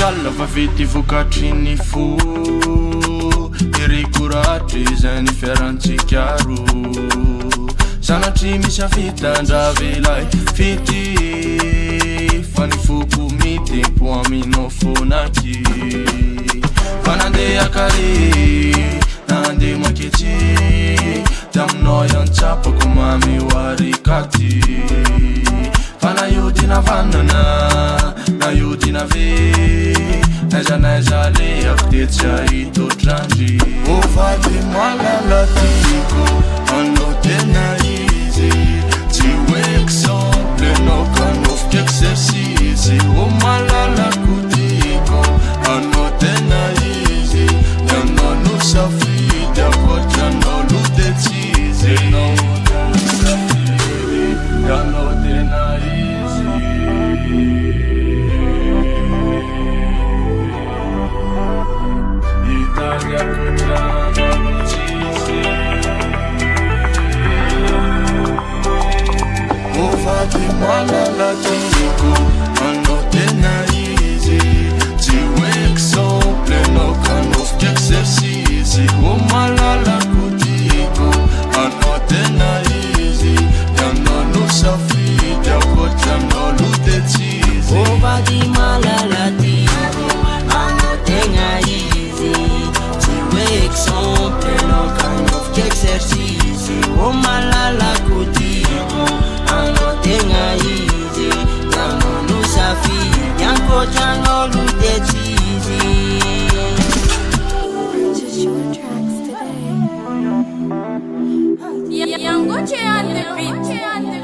Jalla fa vity vokatry fo irikoratry zay ny fiarantsika roa sanatry misy afitandravelahy fity fa ny foko mitempo aminao fonaky fa nandeha kare nandeha maketsy taminao iantsapako mameoarikaty fa nayodina vanana nayodina ve naiza leako de tsy ahitotrandry ovady malalatiko anao tena izy tsy ho exemple anao kanovika exercice o malalako tiko anao tena izy anao no safidy akoatranao lo de tsizy anao tena izy ovady malalatiko anao tena izy tsy ho exemple anao kanovika exercice o malalako tiko anao tena izy anao no safidy akoatranao lo de tsizy ovady malalatiko anao tena izy tsy ho exemple anao kanovika exercice o malalako tiko anao tena izy anao no safidy akoatranao lo de tsizy. Purchase your tracks today. Young Gucci on the beat.